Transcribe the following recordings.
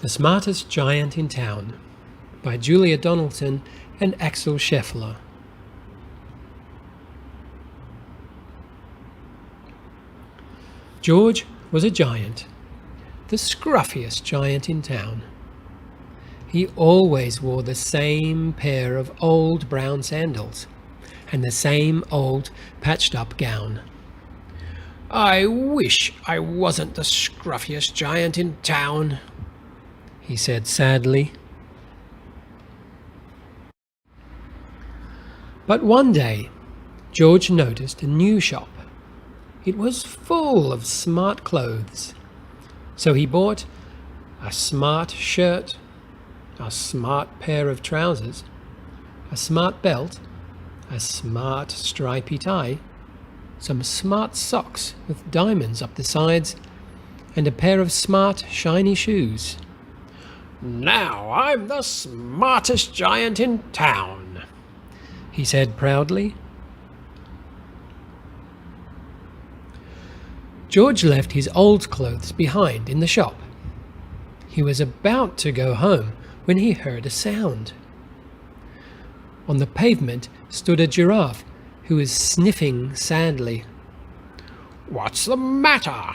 The Smartest Giant in Town by Julia Donaldson and Axel Scheffler. George was a giant, the scruffiest giant in town. He always wore the same pair of old brown sandals and the same old patched-up gown. "I wish I wasn't the scruffiest giant in town," he said sadly. But one day, George noticed a new shop. It was full of smart clothes. So he bought a smart shirt, a smart pair of trousers, a smart belt, a smart stripy tie, some smart socks with diamonds up the sides, and a pair of smart shiny shoes. "Now I'm the smartest giant in town," he said proudly. George left his old clothes behind in the shop. He was about to go home when he heard a sound. On the pavement stood a giraffe who was sniffing sadly. "What's the matter?"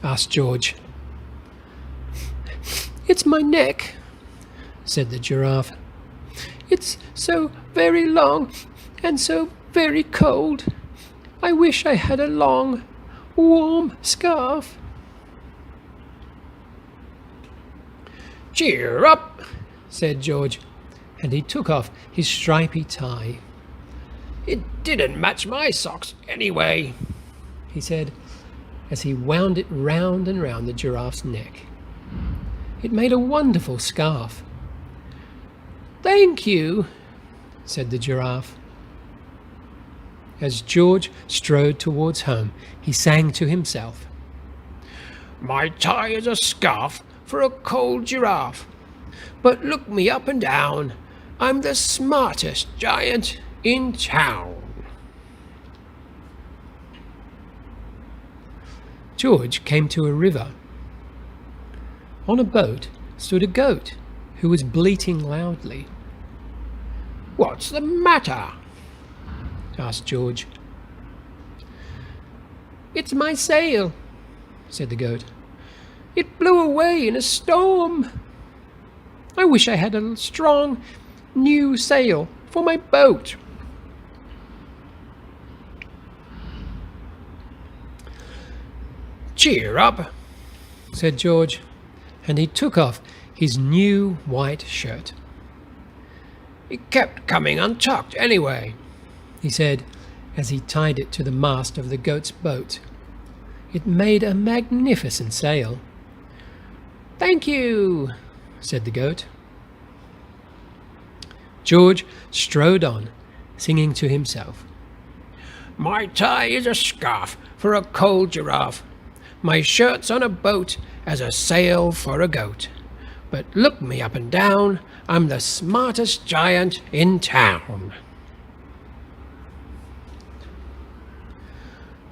asked George. "It's my neck," said the giraffe. "It's so very long and so very cold. I wish I had a long, warm scarf." "Cheer up," said George, and he took off his stripy tie. "It didn't match my socks anyway," he said, as he wound it round and round the giraffe's neck. It made a wonderful scarf. "Thank you," said the giraffe. As George strode towards home, he sang to himself. "My tie is a scarf for a cold giraffe, but look me up and down, I'm the smartest giant in town." George came to a river. On a boat stood a goat who was bleating loudly. "What's the matter?" asked George. "It's my sail," said the goat. "It blew away in a storm. I wish I had a strong new sail for my boat." "Cheer up," said George, and he took off his new white shirt. "It kept coming untucked anyway," he said, as he tied it to the mast of the goat's boat. It made a magnificent sail. "Thank you," said the goat. George strode on, singing to himself. "My tie is a scarf for a cold giraffe. My shirt's on a boat as a sail for a goat. But look me up and down, I'm the smartest giant in town."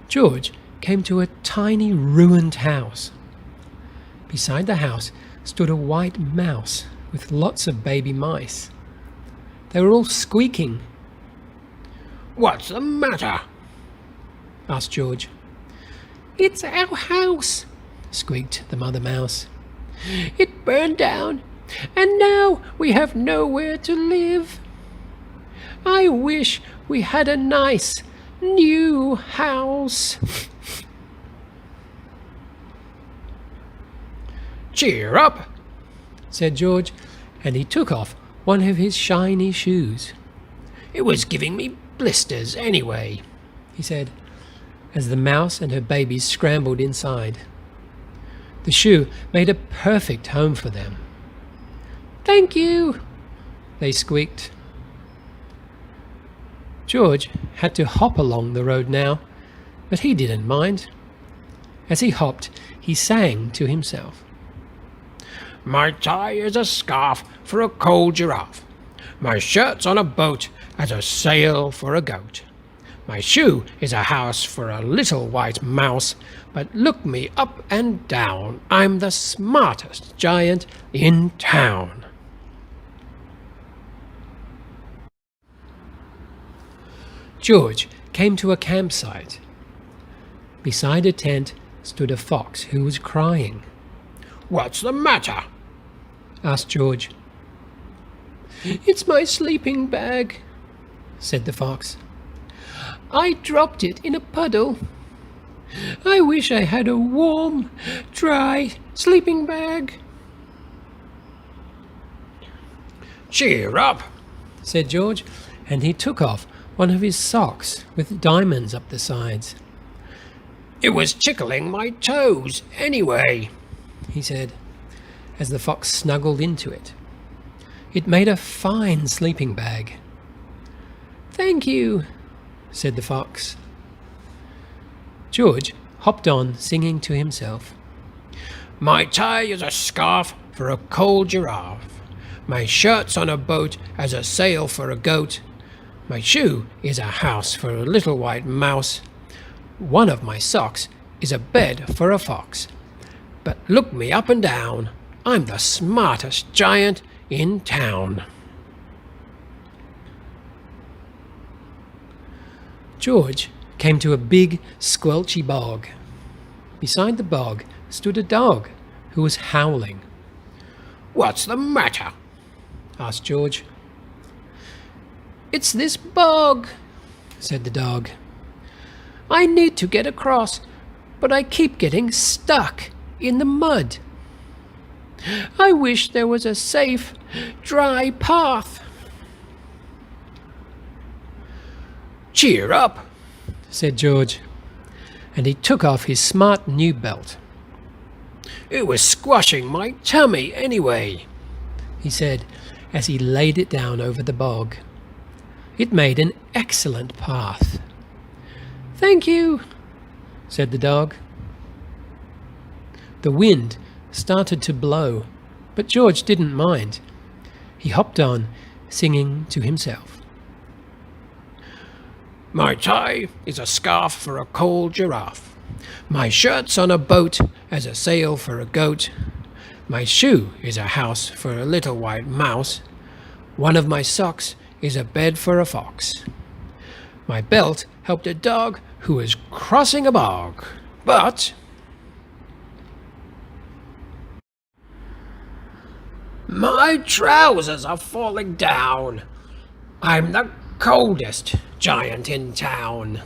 George came to a tiny ruined house. Beside the house stood a white mouse with lots of baby mice. They were all squeaking. "What's the matter?" asked George. "It's our house," squeaked the mother mouse. "It burned down, and now we have nowhere to live. I wish we had a nice new house." "Cheer up," said George, and he took off one of his shiny shoes. "It was giving me blisters anyway," he said, as the mouse and her babies scrambled inside. The shoe made a perfect home for them. "Thank you," they squeaked. George had to hop along the road now, but he didn't mind. As he hopped, he sang to himself. "My tie is a scarf for a cold giraffe. My shirt's on a boat as a sail for a goat. My shoe is a house for a little white mouse, but look me up and down, I'm the smartest giant in town. George came to a campsite. Beside a tent stood a fox who was crying. "What's the matter?" asked George. "It's my sleeping bag," said the fox. "I dropped it in a puddle. I wish I had a warm, dry sleeping bag." "Cheer up," said George, and he took off one of his socks with diamonds up the sides. "It was tickling my toes anyway," he said, as the fox snuggled into it. It made a fine sleeping bag. "Thank you," said the fox. George hopped on, singing to himself. "My tie is a scarf for a cold giraffe. My shirt's on a boat as a sail for a goat. My shoe is a house for a little white mouse. One of my socks is a bed for a fox. But look me up and down, I'm the smartest giant in town." George came to a big, squelchy bog. Beside the bog stood a dog who was howling. "What's the matter?" asked George. "It's this bog," said the dog. "I need to get across, but I keep getting stuck in the mud. I wish there was a safe, dry path." "Cheer up," said George, and he took off his smart new belt. "It was squashing my tummy anyway," he said, as he laid it down over the bog. It made an excellent path. "Thank you," said the dog. The wind started to blow, but George didn't mind. He hopped on, singing to himself. "My tie is a scarf for a cold giraffe. My shirt's on a boat as a sail for a goat. My shoe is a house for a little white mouse. One of my socks is a bed for a fox. My belt helped a dog who was crossing a bog. But my trousers are falling down. I'm the coldest giant in town."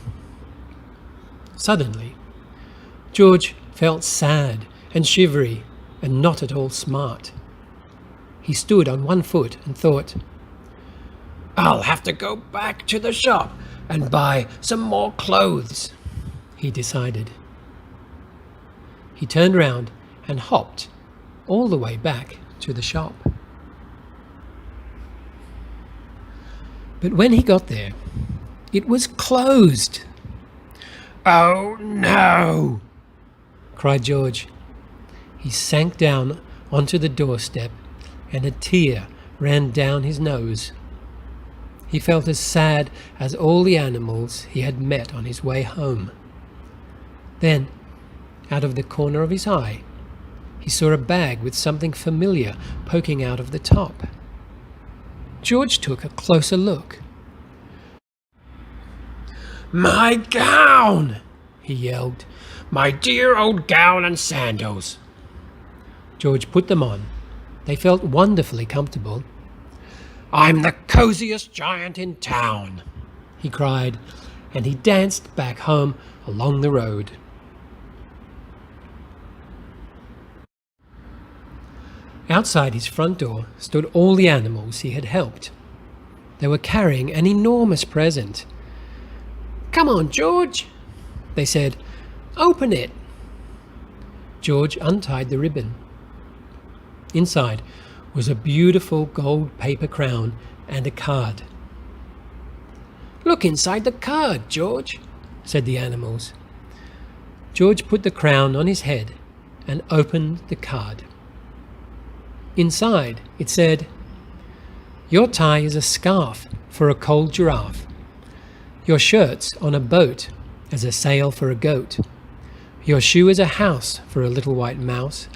Suddenly, George felt sad and shivery and not at all smart. He stood on one foot and thought, "I'll have to go back to the shop and buy some more clothes," he decided. He turned round and hopped all the way back to the shop. But when he got there, it was closed. "Oh no!" cried George. He sank down onto the doorstep and a tear ran down his nose. He felt as sad as all the animals he had met on his way home. Then, out of the corner of his eye, he saw a bag with something familiar poking out of the top. George took a closer look. "My gown!" he yelled. "My dear old gown and sandals." George put them on. They felt wonderfully comfortable. "I'm the coziest giant in town," he cried, and he danced back home along the road. Outside his front door stood all the animals he had helped. They were carrying an enormous present. "Come on, George," they said. "Open it." George untied the ribbon. Inside was a beautiful gold paper crown and a card. "Look inside the card, George," said the animals. George put the crown on his head and opened the card. Inside it said, "Your tie is a scarf for a cold giraffe. Your shirt's on a boat as a sail for a goat. Your shoe is a house for a little white mouse.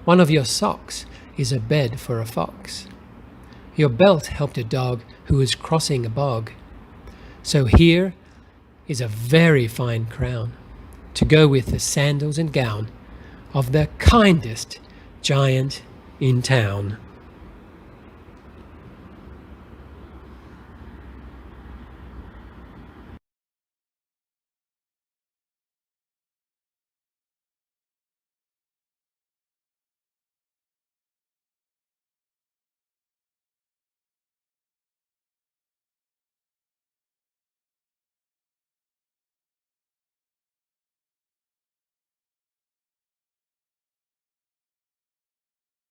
One of your socks is a bed for a fox. Your belt helped a dog who was crossing a bog. So here is a very fine crown to go with the sandals and gown of the kindest giant in town.